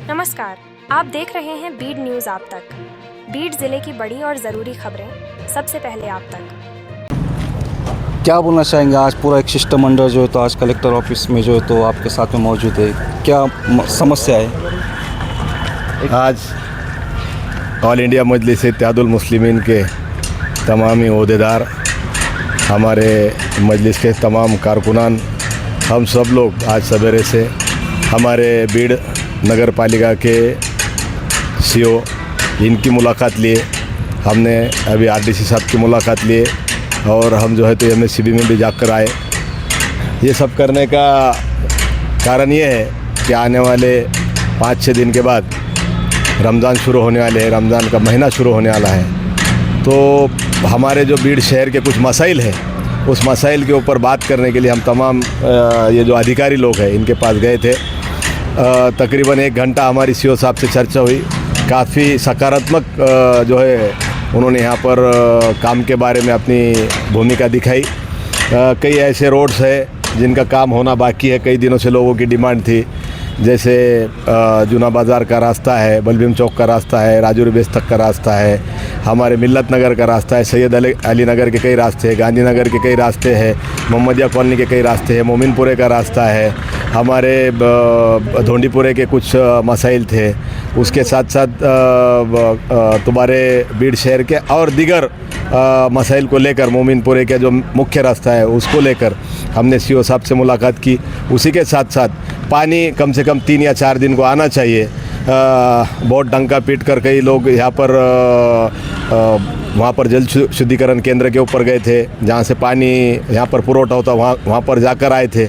नमस्कार, आप देख रहे हैं बीड न्यूज़ आप तक। बीड जिले की बड़ी और ज़रूरी खबरें सबसे पहले आप तक। क्या बोलना चाहेंगे? आज पूरा एक शिष्टमंडल जो है तो आज कलेक्टर ऑफिस में जो है तो आपके साथ में मौजूद है, क्या समस्या है? आज ऑल इंडिया मजलिस इत्तेहादुल मुस्लिमीन के तमामी ओहदेदार, हमारे मजलिस के तमाम कारकुनान, हम सब लोग आज सवेरे से हमारे बीड नगर पालिका के सीओ इनकी मुलाकात लिए, हमने अभी आरडीसी साहब की मुलाकात लिए और हम जो है तो एमएससीबी में भी जाकर आए। ये सब करने का कारण ये है कि आने वाले 5-6 दिन के बाद रमज़ान शुरू होने वाले हैं, रमज़ान का महीना शुरू होने वाला है। तो हमारे जो बीड शहर के कुछ मसाइल हैं, उस मसाइल के ऊपर बात करने के लिए हम तमाम ये जो अधिकारी लोग हैं इनके पास गए थे। तकरीबन 1 घंटा हमारी सीओ साहब से चर्चा हुई। काफ़ी सकारात्मक जो है उन्होंने यहाँ पर काम के बारे में अपनी भूमिका दिखाई। कई ऐसे रोड्स हैं जिनका काम होना बाकी है, कई दिनों से लोगों की डिमांड थी, जैसे जूना बाज़ार का रास्ता है, बलबीम चौक का रास्ता है, राजूरी बेस तक का रास्ता है, हमारे मिल्लत नगर का रास्ता है, सैयद अली नगर के कई रास्ते हैं, गांधीनगर के कई रास्ते हैं, मोहम्मदिया कॉलोनी के कई रास्ते हैं, मोमिनपुरे का रास्ता है, हमारे धोंडीपुरे के कुछ मसाइल थे। उसके साथ साथ तुम्हारे बीड शहर के और दीगर मसाइल को लेकर मोमिनपुरे का जो मुख्य रास्ता है उसको लेकर हमने सीओ साहब से मुलाकात की। उसी के साथ साथ पानी कम से कम 3 या 4 दिन को आना चाहिए। बहुत डंका पीट कर कई लोग यहाँ पर वहाँ पर जल शुद्धिकरण केंद्र के ऊपर गए थे, जहाँ से पानी यहाँ पर पुरवठा होता वहाँ पर जाकर आए थे।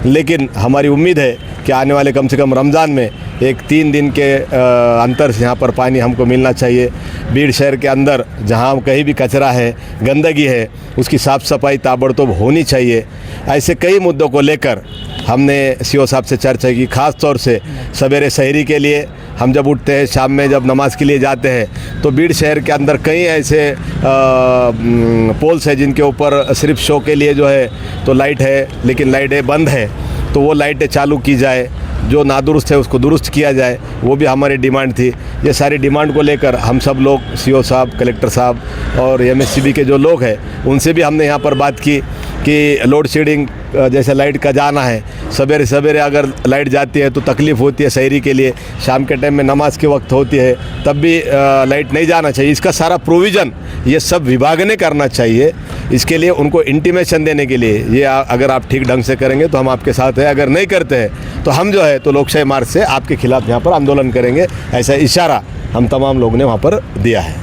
लेकिन हमारी उम्मीद है कि आने वाले कम से कम रमज़ान में एक 3 दिन के अंतर से यहाँ पर पानी हमको मिलना चाहिए। बीड शहर के अंदर जहाँ कहीं भी कचरा है, गंदगी है, उसकी साफ़ सफाई ताबड़तोड़ होनी चाहिए। ऐसे कई मुद्दों को लेकर हमने सीओ साहब से चर्चा की। ख़ास तौर से सवेरे सहरी के लिए हम जब उठते हैं, शाम में जब नमाज़ के लिए जाते हैं, तो बीड शहर के अंदर कई ऐसे पोल्स हैं जिनके ऊपर सिर्फ शो के लिए जो है तो लाइट है, लेकिन लाइटें बंद है, तो वो लाइटें चालू की जाए। जो नादुरुस्त है उसको दुरुस्त किया जाए, वो भी हमारी डिमांड थी। ये सारी डिमांड को लेकर हम सब लोग सीओ साहब, कलेक्टर साहब और एमएससीबी के जो लोग हैं उनसे भी हमने यहाँ पर बात की कि लोड शेडिंग जैसे लाइट का जाना है, सवेरे सवेरे अगर लाइट जाती है तो तकलीफ़ होती है शहरी के लिए, शाम के टाइम में नमाज के वक्त होती है तब भी लाइट नहीं जाना चाहिए। इसका सारा प्रोविज़न ये सब विभाग ने करना चाहिए। इसके लिए उनको इंटीमेशन देने के लिए ये अगर आप ठीक ढंग से करेंगे तो हम आपके साथ हैं, अगर नहीं करते हैं तो हम जो है तो लोकशाही मार्ग से आपके खिलाफ़ यहाँ पर आंदोलन करेंगे। ऐसा इशारा हम तमाम लोगों ने वहाँ पर दिया है।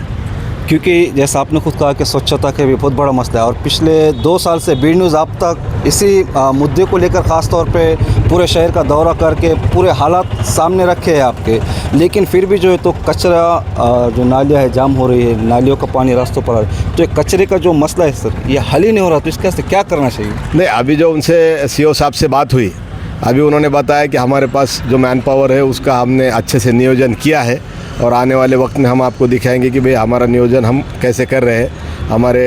क्योंकि जैसा आपने खुद कहा कि स्वच्छता का भी बहुत बड़ा मसला है और पिछले 2 साल से बीड न्यूज़ आप तक इसी मुद्दे को लेकर ख़ास तौर पे पूरे शहर का दौरा करके पूरे हालात सामने रखे हैं आपके, लेकिन फिर भी जो है तो कचरा जो नालियाँ है जाम हो रही है, नालियों का पानी रास्तों पर आ रहा है, तो ये कचरे का जो मसला है सर ये हल ही नहीं हो रहा, तो इसके वास्ते क्या करना चाहिए? नहीं, अभी जो उनसे सीओ साहब से बात हुई, अभी उन्होंने बताया कि हमारे पास जो मैन पावर है उसका हमने अच्छे से नियोजन किया है और आने वाले वक्त में हम आपको दिखाएंगे कि भाई हमारा नियोजन हम कैसे कर रहे हैं। हमारे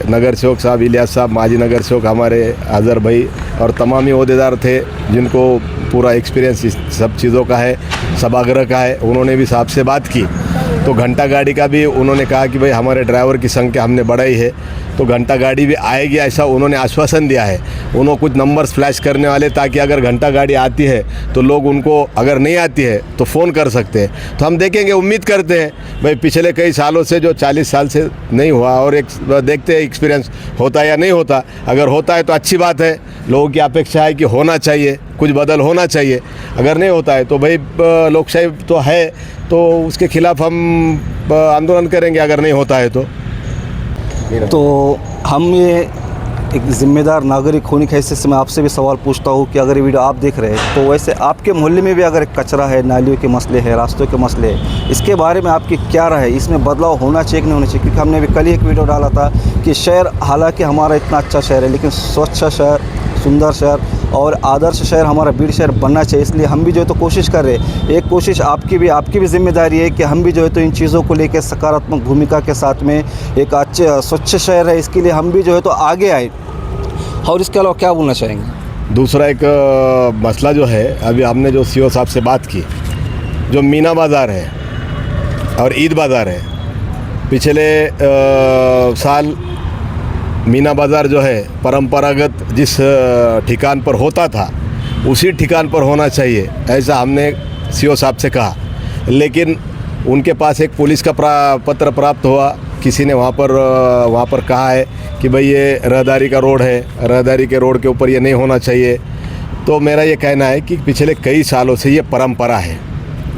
नगर सेवक साहब इलियास साहब, माजी नगर सेवक हमारे अज़हर भाई और तमामी ओहदेदार थे जिनको पूरा एक्सपीरियंस इस सब चीज़ों का है, सभागृह का है, उन्होंने भी साहब से बात की। तो घंटा गाड़ी का भी उन्होंने कहा कि भाई हमारे ड्राइवर की संख्या हमने बढ़ाई है तो घंटा गाड़ी भी आएगी, ऐसा उन्होंने आश्वासन दिया है। उन्होंने कुछ नंबर्स फ्लैश करने वाले ताकि अगर घंटा गाड़ी आती है तो लोग उनको, अगर नहीं आती है तो फ़ोन कर सकते हैं। तो हम देखेंगे, उम्मीद करते हैं भाई पिछले कई सालों से जो 40 साल से नहीं हुआ और एक देखते हैं एक्सपीरियंस होता है या नहीं होता। अगर होता है तो अच्छी बात है, लोगों की अपेक्षा है कि होना चाहिए, कुछ बदल होना चाहिए। अगर नहीं होता है तो भाई लोकशाही तो है, तो उसके खिलाफ हम आंदोलन करेंगे अगर नहीं होता है तो हम ये एक ज़िम्मेदार नागरिक होने की हैसियत से मैं आपसे भी सवाल पूछता हूँ कि अगर ये वीडियो आप देख रहे हैं तो वैसे आपके मोहल्ले में भी अगर कचरा है, नालियों के मसले हैं, रास्तों के मसले हैं, इसके बारे में आपकी क्या राय है? इसमें बदलाव होना चाहिए कि नहीं होना चाहिए? क्योंकि हमने भी कल ही एक वीडियो डाला था कि शहर, हालांकि हमारा इतना अच्छा शहर है, लेकिन स्वच्छ शहर, सुंदर शहर और आदर्श शहर हमारा बीड शहर बनना चाहिए। इसलिए हम भी जो है तो कोशिश कर रहे हैं। एक कोशिश आपकी भी जिम्मेदारी है कि हम भी जो है तो इन चीज़ों को लेकर सकारात्मक भूमिका के साथ में एक अच्छे स्वच्छ शहर है, इसके लिए हम भी जो है तो आगे आए। और इसके अलावा क्या बोलना चाहेंगे? दूसरा एक मसला जो है, अभी हमने जो सीओ साहब से बात की, जो मीना बाज़ार है और ईद बाज़ार है, पिछले साल मीना बाज़ार जो है परंपरागत जिस ठिकान पर होता था उसी ठिकान पर होना चाहिए, ऐसा हमने सीओ साहब से कहा। लेकिन उनके पास एक पुलिस का पत्र प्राप्त हुआ, किसी ने वहाँ पर कहा है कि भाई ये रहदारी का रोड है, रहदारी के रोड के ऊपर ये नहीं होना चाहिए। तो मेरा ये कहना है कि पिछले कई सालों से ये परंपरा है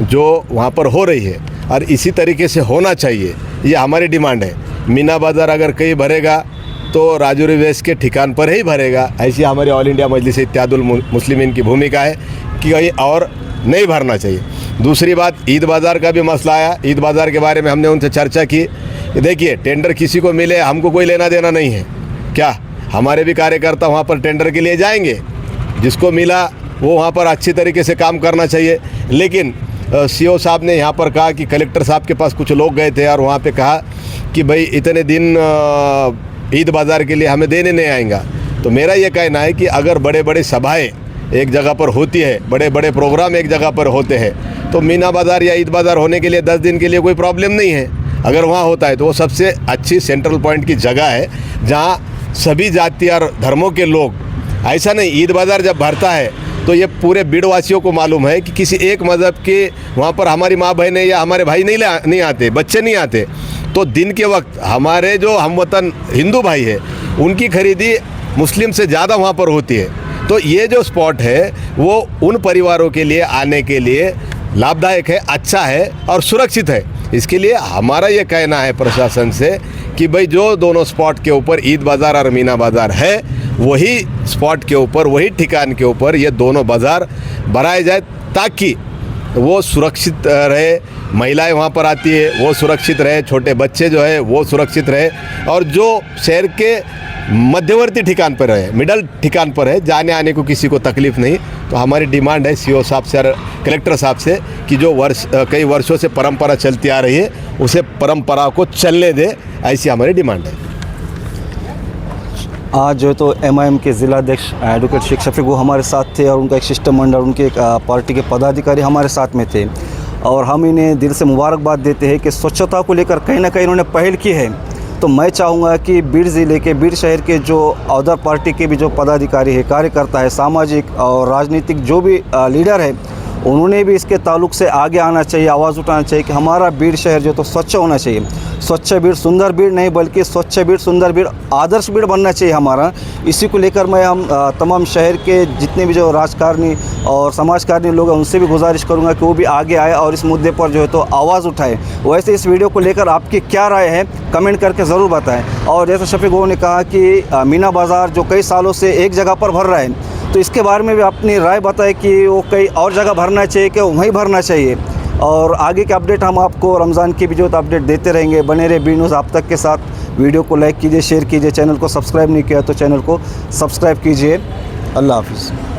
जो वहाँ पर हो रही है और इसी तरीके से होना चाहिए, ये हमारी डिमांड है। मीना बाज़ार अगर कहीं भरेगा तो राजौरी वेस्ट के ठिकान पर ही भरेगा, ऐसी हमारी ऑल इंडिया मजलिस इत्तेहादुल मुस्लिमीन की भूमिका है कि कहीं और नहीं भरना चाहिए। दूसरी बात, ईद बाज़ार का भी मसला आया। ईद बाज़ार के बारे में हमने उनसे चर्चा की कि देखिए, टेंडर किसी को मिले हमको कोई लेना देना नहीं है, क्या हमारे भी कार्यकर्ता वहाँ पर टेंडर के लिए जाएंगे, जिसको मिला वो वहाँ पर अच्छी तरीके से काम करना चाहिए। लेकिन सीओ साहब ने यहाँ पर कहा कि कलेक्टर साहब के पास कुछ लोग गए थे और वहाँ पे कहा कि भाई इतने दिन ईद बाज़ार के लिए हमें देने नहीं आएगा। तो मेरा ये कहना है कि अगर बड़े बड़े सभाएं एक जगह पर होती है, बड़े बड़े प्रोग्राम एक जगह पर होते हैं, तो मीना बाज़ार या ईद बाज़ार होने के लिए 10 दिन के लिए कोई प्रॉब्लम नहीं है। अगर वहाँ होता है तो वो सबसे अच्छी सेंट्रल पॉइंट की जगह है जहाँ सभी जाति और धर्मों के लोग, ऐसा नहीं ईद बाज़ार जब भरता है तो ये पूरे बीड़वासियों को मालूम है कि किसी एक मज़हब के वहाँ पर हमारी माँ बहनें या हमारे भाई नहीं आते, बच्चे नहीं आते। तो दिन के वक्त हमारे जो हमवतन हिंदू भाई है उनकी खरीदी मुस्लिम से ज़्यादा वहाँ पर होती है। तो ये जो स्पॉट है वो उन परिवारों के लिए आने के लिए लाभदायक है, अच्छा है और सुरक्षित है। इसके लिए हमारा ये कहना है प्रशासन से कि भाई जो दोनों स्पॉट के ऊपर ईद बाज़ार और मीना बाज़ार है, वही स्पॉट के ऊपर, वही ठिकान के ऊपर ये दोनों बाज़ार बनाए जाए ताकि वो सुरक्षित रहे। महिलाएं वहाँ पर आती है वो सुरक्षित रहे, छोटे बच्चे जो है वो सुरक्षित रहे, और जो शहर के मध्यवर्ती ठिकान पर है, मिडल ठिकान पर है, जाने आने को किसी को तकलीफ़ नहीं। तो हमारी डिमांड है सीओ साहब से और कलेक्टर साहब से कि जो कई वर्षों से परंपरा चलती आ रही है उसे परंपरा को चलने दे, ऐसी हमारी डिमांड है। आज जो है तो एमआईएम के ज़िलाध्यक्ष एडवोकेट शेख शफीक वो हमारे साथ थे और उनका एक शिष्टमंडल, उनके एक पार्टी के पदाधिकारी हमारे साथ में थे, और हम इन्हें दिल से मुबारकबाद देते हैं कि स्वच्छता को लेकर कहीं ना कहीं इन्होंने पहल की है। तो मैं चाहूँगा कि बीड़ ज़िले के, बीड़ शहर के जो अदर पार्टी के भी जो पदाधिकारी है, कार्यकर्ता है, सामाजिक और राजनीतिक जो भी लीडर है, उन्होंने भी इसके ताल्लुक से आगे आना चाहिए, आवाज़ उठाना चाहिए कि हमारा बीड़ शहर जो तो स्वच्छ होना चाहिए। स्वच्छ बीड़, सुंदर बीड़ नहीं बल्कि स्वच्छ बीड़, सुंदर बीड़, आदर्श बीड़ बनना चाहिए हमारा। इसी को लेकर मैं हम तमाम शहर के जितने भी जो राजकारणी और समाजकारणी लोग हैं उनसे भी गुजारिश करूंगा कि वो भी आगे आए और इस मुद्दे पर जो है तो आवाज़ उठाए। वैसे इस वीडियो को लेकर आपकी क्या राय है कमेंट करके ज़रूर बताएं। और जैसे शफीक भाई ने कहा कि मीना बाज़ार जो कई सालों से एक जगह पर भर रहा है, तो इसके बारे में भी अपनी राय बताएं कि वो कई और जगह भरना चाहिए कि वहीं भरना चाहिए। और आगे के अपडेट हम आपको रमज़ान की भी जो अपडेट देते रहेंगे। बने रहे बी न्यूज़ आप तक के साथ। वीडियो को लाइक कीजिए, शेयर कीजिए, चैनल को सब्सक्राइब नहीं किया तो चैनल को सब्सक्राइब कीजिए। अल्लाह हाफ़िज़।